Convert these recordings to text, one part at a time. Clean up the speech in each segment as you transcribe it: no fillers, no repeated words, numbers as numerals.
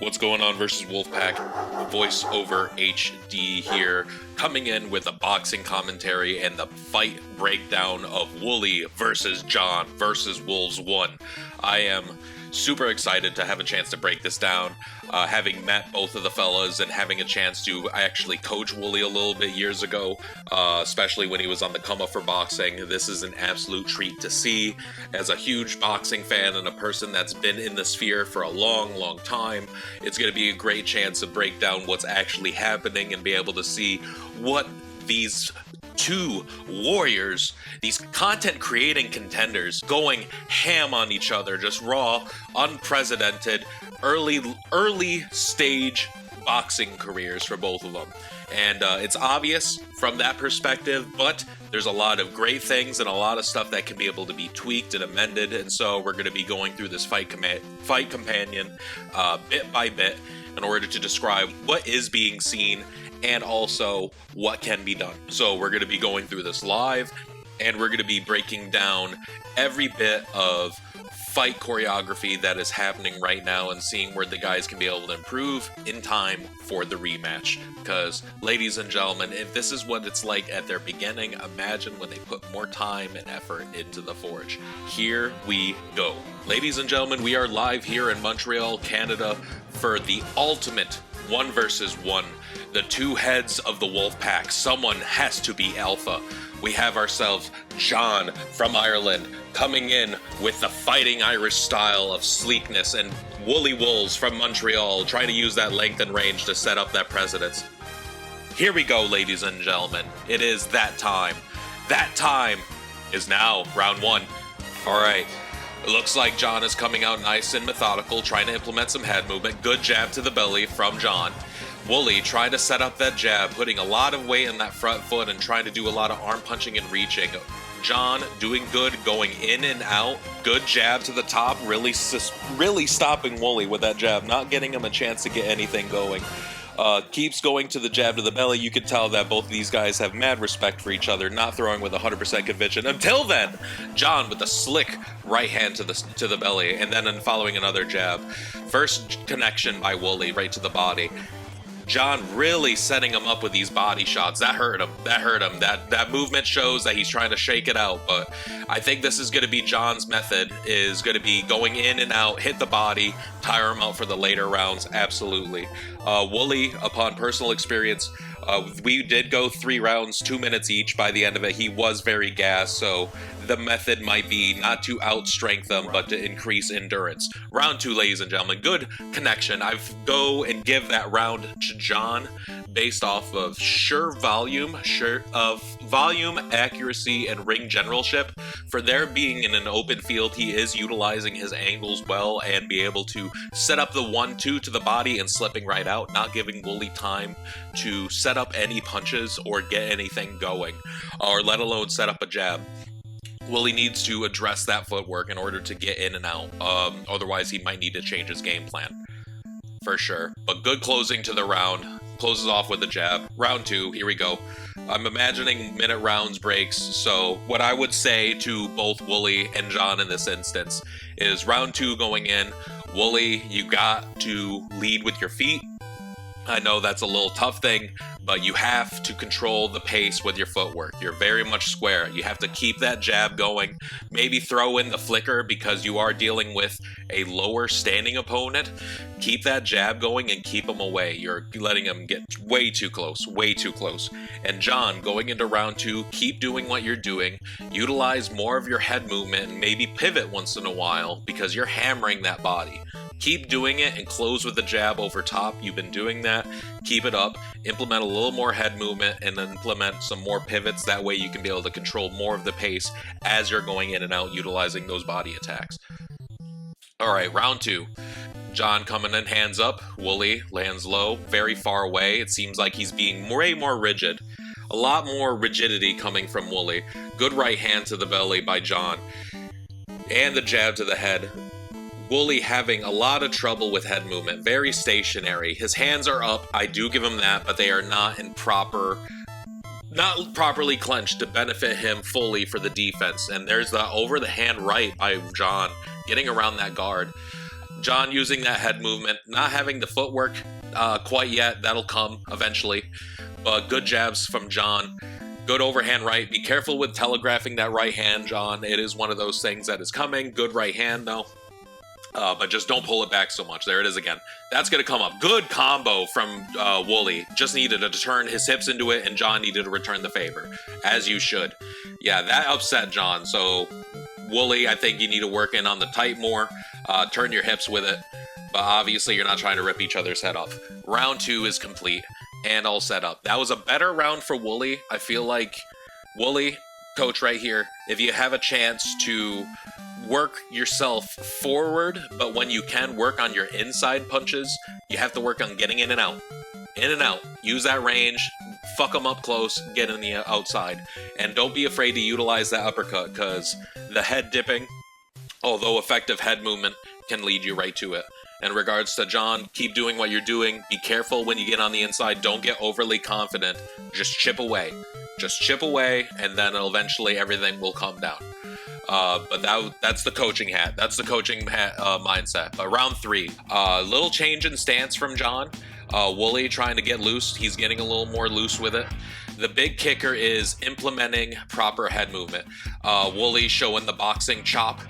What's going on versus Wolfpack? Voice over HD here, coming in with a boxing commentary and the fight breakdown of Woolie versus John versus Woolz 1. I am super excited to have a chance to break this down, having met both of the fellas and having a chance to actually coach Woolie a little bit years ago, especially when he was on the come up for boxing. This is an absolute treat to see. As a huge boxing fan and a person that's been in the sphere for a long time, it's going to be a great chance to break down what's actually happening and be able to see what these two warriors, these content creating contenders, going ham on each other, just raw, unprecedented, early stage boxing careers for both of them. And it's obvious from that perspective, but there's a lot of great things and a lot of stuff that can be able to be tweaked and amended. And so we're going to be going through this fight companion bit by bit in order to describe what is being seen and also what can be done. So we're going to be going through this live, and we're going to be breaking down every bit of fight choreography that is happening right now and seeing where the guys can be able to improve in time for the rematch. Because, ladies and gentlemen, if this is what it's like at their beginning, imagine when they put more time and effort into the forge. Here we go. Ladies and gentlemen, we are live here in Montreal, Canada for the ultimate 1 versus 1. The two heads of the wolf pack. Someone has to be alpha. We have ourselves John from Ireland coming in with the fighting Irish style of sleekness, and Woolie Woolz from Montreal trying to use that length and range to set up that precedence. Here we go, ladies and gentlemen. It is that time. That time is now. Round 1. All right. It looks like John is coming out nice and methodical, trying to implement some head movement. Good jab to the belly from John. Woolie trying to set up that jab, putting a lot of weight in that front foot and trying to do a lot of arm punching and reaching. John doing good, going in and out. Good jab to the top, really stopping Woolie with that jab, not getting him a chance to get anything going. Keeps going to the jab to the belly. You can tell that both of these guys have mad respect for each other, not throwing with 100% conviction. Until then, John with a slick right hand to the belly, and then following another jab. First connection by Woolie right to the body. John really setting him up with these body shots. That hurt him. That movement shows that he's trying to shake it out, but I think this is going to be John's method, is going to be going in and out, hit the body, tire him out for the later rounds. Absolutely. Woolie, upon personal experience, we did go 3 rounds, 2 minutes each. By the end of it, he was very gassed, so the method might be not to outstrength them, but to increase endurance. Round 2, ladies and gentlemen, good connection. I go and give that round to John based off of volume, accuracy, and ring generalship. For there being in an open field, he is utilizing his angles well and be able to set up the 1-2 to the body and slipping right out, not giving Woolie time to set up any punches or get anything going, or let alone set up a jab. Woolie needs to address that footwork in order to get in and out. Otherwise, he might need to change his game plan. For sure. But good closing to the round. Closes off with a jab. Round 2, here we go. I'm imagining minute rounds breaks, so what I would say to both Woolie and John in this instance is round 2 going in. Woolie, you got to lead with your feet. I know that's a little tough thing, but you have to control the pace with your footwork. You're very much square. You have to keep that jab going. Maybe throw in the flicker because you are dealing with a lower standing opponent. Keep that jab going and keep him away. You're letting him get way too close. And John, going into round 2, keep doing what you're doing. Utilize more of your head movement and maybe pivot once in a while because you're hammering that body. Keep doing it and close with the jab over top. You've been doing that. Keep it up. Implement a little more head movement and then implement some more pivots. That way you can be able to control more of the pace as you're going in and out, utilizing those body attacks. All right, round 2. John coming in hands up. Woolie lands low, very far away. It seems like he's being way more rigid. A lot more rigidity coming from Woolie. Good right hand to the belly by John. And the jab to the head. Woolie having a lot of trouble with head movement, very stationary. His hands are up, I do give him that, but they are not properly clenched to benefit him fully for the defense. And there's the over the hand right by John, getting around that guard. John using that head movement, not having the footwork quite yet. That'll come eventually. But good jabs from John. Good overhand right. Be careful with telegraphing that right hand, John. It is one of those things that is coming. Good right hand, though. But just don't pull it back so much. There it is again. That's going to come up. Good combo from Woolie. Just needed to turn his hips into it, and John needed to return the favor. As you should. Yeah, that upset John. So, Woolie, I think you need to work in on the tight more. Turn your hips with it. But obviously, you're not trying to rip each other's head off. Round 2 is complete and all set up. That was a better round for Woolie. I feel like Woolie, coach right here, if you have a chance to work yourself forward, but when you can work on your inside punches, you have to work on getting in and out. In and out. Use that range. Fuck them up close. Get in the outside. And don't be afraid to utilize that uppercut, because the head dipping, although effective head movement, can lead you right to it. In regards to John, keep doing what you're doing. Be careful when you get on the inside. Don't get overly confident. Just chip away. Just chip away, and then eventually everything will calm down. But that's the coaching hat. That's the coaching hat mindset. But round 3, little change in stance from John. Woolie trying to get loose. He's getting a little more loose with it. The big kicker is implementing proper head movement. Woolie showing the boxing chop.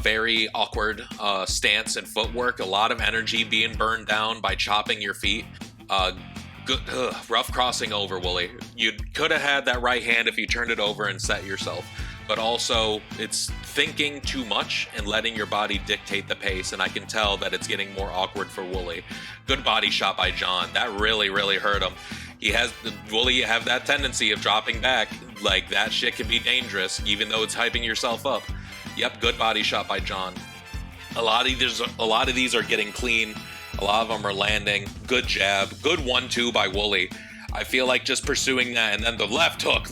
Very awkward stance and footwork. A lot of energy being burned down by chopping your feet. Rough crossing over, Woolie. You could have had that right hand if you turned it over and set yourself. But also, it's thinking too much and letting your body dictate the pace, and I can tell that it's getting more awkward for Woolie. Good body shot by John. That really, really hurt him. Woolie, you have that tendency of dropping back. Like, that shit can be dangerous, even though it's hyping yourself up. Yep, good body shot by John. A lot of these are getting clean. A lot of them are landing. Good jab. Good 1-2 by Woolie. I feel like just pursuing that, and then the left hook,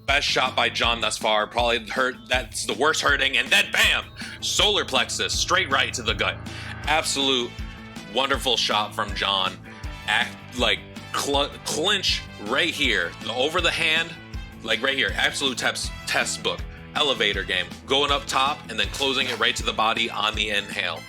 best shot by John thus far, probably hurt, that's the worst hurting, and then bam, solar plexus, straight right to the gut. Absolute wonderful shot from John. Clinch right here, over the hand, like right here, absolute test book, elevator game, going up top, and then closing it right to the body on the inhale.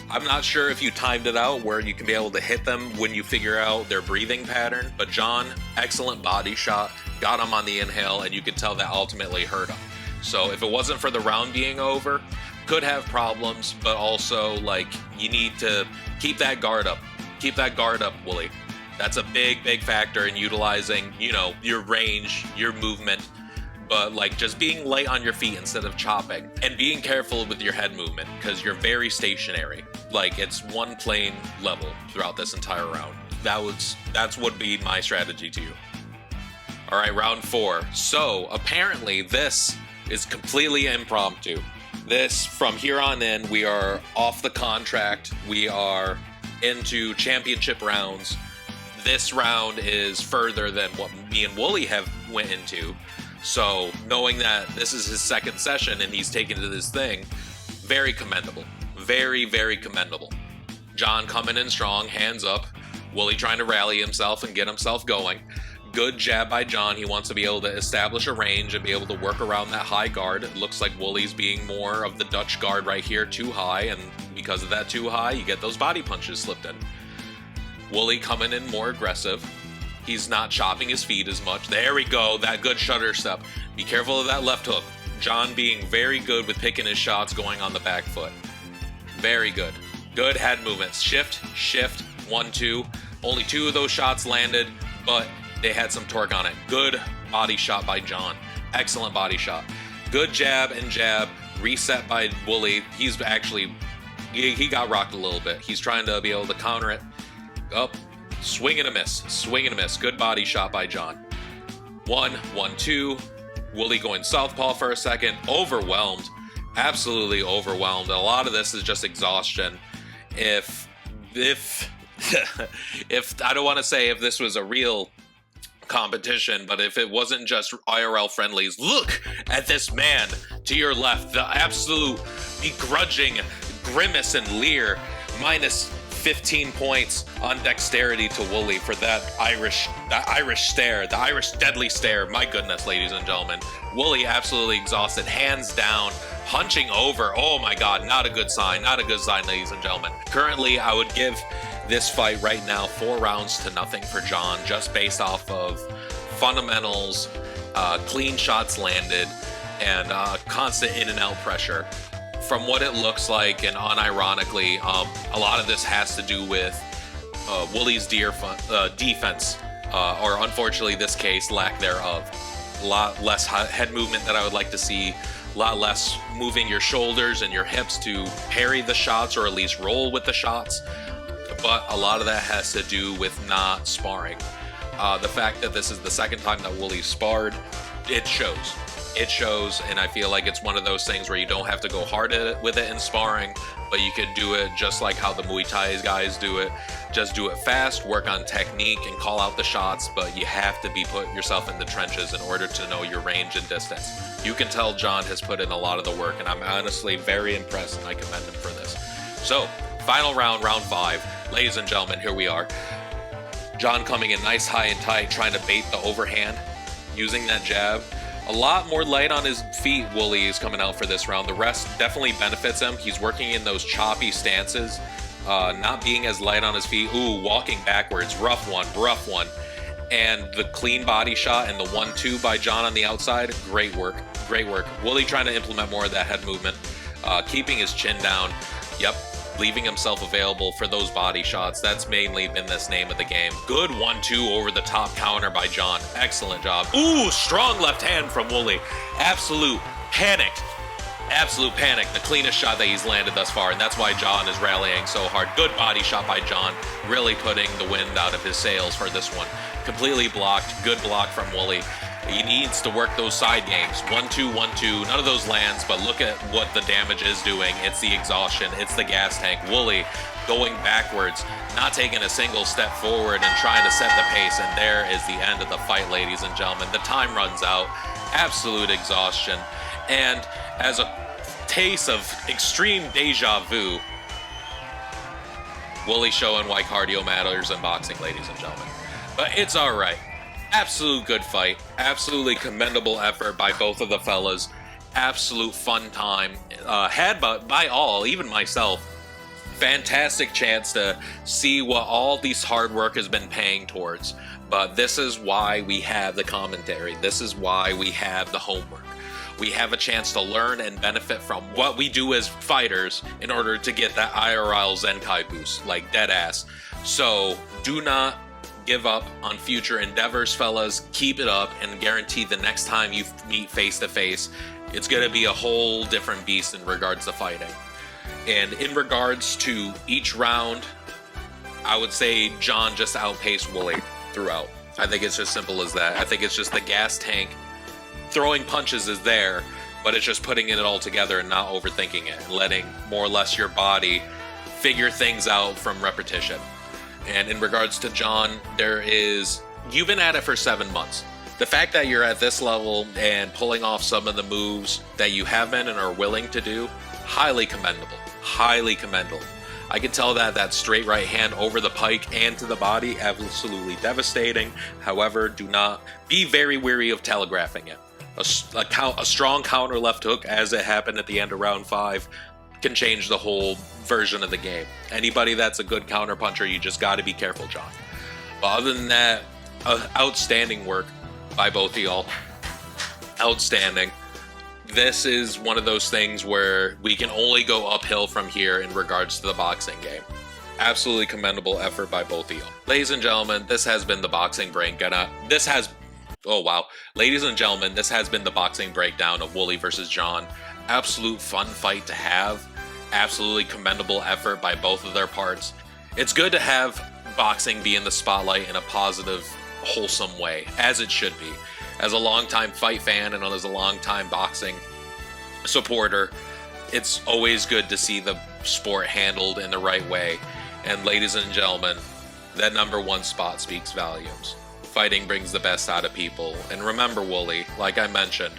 I'm not sure if you timed it out where you can be able to hit them when you figure out their breathing pattern, but John, excellent body shot, got him on the inhale, and you could tell that ultimately hurt him. So if it wasn't for the round being over, could have problems, but also, like, you need to keep that guard up. Keep that guard up, Woolie. That's a big, big factor in utilizing, your range, your movement, but like just being light on your feet instead of chopping, and being careful with your head movement because you're very stationary. Like, it's one plane level throughout this entire round. That's would be my strategy to you. All right, round 4. So apparently this is completely impromptu. This, from here on in, we are off the contract. We are into championship rounds. This round is further than what me and Woolie have went into. So knowing that this is his second session and he's taken to this thing, very commendable. Very, very commendable. John coming in strong, hands up. Woolie trying to rally himself and get himself going. Good jab by John. He wants to be able to establish a range and be able to work around that high guard. It looks like Woolie's being more of the Dutch guard right here, too high, and because of that too high, you get those body punches slipped in. Woolie coming in more aggressive. He's not chopping his feet as much. There we go, that good shutter step. Be careful of that left hook. John being very good with picking his shots going on the back foot. Very good. Good head movements. Shift, 1-2. Only 2 of those shots landed, but they had some torque on it. Good body shot by John. Excellent body shot. Good jab and jab. Reset by Woolie. He's actually, he got rocked a little bit. He's trying to be able to counter it. Up. Swing and a miss. Swing and a miss. Good body shot by John. 1-1-2. Woolie going southpaw for a second. Overwhelmed. Absolutely overwhelmed. A lot of this is just exhaustion. If I don't want to say if this was a real competition, but if it wasn't just IRL friendlies, look at this man to your left, the absolute begrudging grimace and leer, minus 15 points on dexterity to Woolie for that Irish stare, the Irish deadly stare. My goodness, ladies and gentlemen. Woolie absolutely exhausted, hands down, Punching over. Oh my god, not a good sign. Not a good sign, ladies and gentlemen. Currently, I would give this fight right now 4 rounds to nothing for John, just based off of fundamentals, clean shots landed, and constant in and out pressure. From what it looks like, and unironically, a lot of this has to do with Woolie's defense, or unfortunately this case, lack thereof. A lot less head movement that I would like to see, a lot less moving your shoulders and your hips to parry the shots or at least roll with the shots. But a lot of that has to do with not sparring. The fact that this is the second time that Woolie sparred, it shows. It shows, and I feel like it's one of those things where you don't have to go hard at it with it in sparring, but you could do it just like how the Muay Thai guys do it. Just do it fast, work on technique, and call out the shots, but you have to be putting yourself in the trenches in order to know your range and distance. You can tell John has put in a lot of the work, and I'm honestly very impressed, and I commend him for this. So, final round, round 5. Ladies and gentlemen, here we are. John coming in nice, high, and tight, trying to bait the overhand, using that jab. A lot more light on his feet, Woolie is coming out for this round. The rest definitely benefits him. He's working in those choppy stances, not being as light on his feet. Ooh, walking backwards, rough one, rough one. And the clean body shot and the 1-2 by John on the outside, great work, great work. Woolie trying to implement more of that head movement, keeping his chin down. Yep, leaving himself available for those body shots. That's mainly been this name of the game. Good 1-2 over the top counter by John. Excellent job. Ooh, strong left hand from Woolie. Absolute panic. Absolute panic. The cleanest shot that he's landed thus far, and that's why John is rallying so hard. Good body shot by John. Really putting the wind out of his sails for this one. Completely blocked. Good block from Woolie. He needs to work those side games. 1-2, 1-2. None of those lands, but look at what the damage is doing. It's the exhaustion. It's the gas tank. Woolie going backwards, not taking a single step forward and trying to set the pace. And there is the end of the fight, ladies and gentlemen. The time runs out. Absolute exhaustion. And as a taste of extreme deja vu, Woolie showing why cardio matters in boxing, ladies and gentlemen. But it's all right. Absolute good fight. Absolutely commendable effort by both of the fellas. Absolute fun time. Had by all, even myself. Fantastic chance to see what all this hard work has been paying towards. But this is why we have the commentary. This is why we have the homework. We have a chance to learn and benefit from what we do as fighters in order to get that IRL Zenkai boost, like dead ass. So do not give up on future endeavors, fellas. Keep it up and guarantee the next time you meet face to face, it's going to be a whole different beast in regards to fighting. And in regards to each round, I would say John just outpaced Woolie throughout. I think it's just simple as that. I think it's just the gas tank. Throwing punches is there, but it's just putting it all together and not overthinking it and letting more or less your body figure things out from repetition. And in regards to John, you've been at it for 7 months. The fact that you're at this level and pulling off some of the moves that you have been and are willing to do, highly commendable, highly commendable. I can tell that straight right hand over the pike and to the body, absolutely devastating. However, do not be very wary of telegraphing it. A strong counter left hook, as it happened at the end of round 5, can change the whole version of the game. Anybody that's a good counter puncher, you just got to be careful, John. But other than that, outstanding work by both of y'all. Outstanding. This is one of those things where we can only go uphill from here in regards to the boxing game. Absolutely commendable effort by both of y'all. Ladies and gentlemen, this has been the Boxing Brain. Ladies and gentlemen, this has been the boxing breakdown of Woolie versus John. Absolute fun fight to have. Absolutely commendable effort by both of their parts. It's good to have boxing be in the spotlight in a positive, wholesome way, as it should be. As a longtime fight fan and as a longtime boxing supporter, it's always good to see the sport handled in the right way. And ladies and gentlemen, that #1 spot speaks volumes. Fighting brings the best out of people. And remember, Woolie, like I mentioned,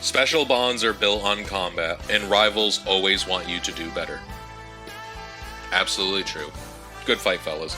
special bonds are built on combat, and rivals always want you to do better. Absolutely true. Good fight, fellas.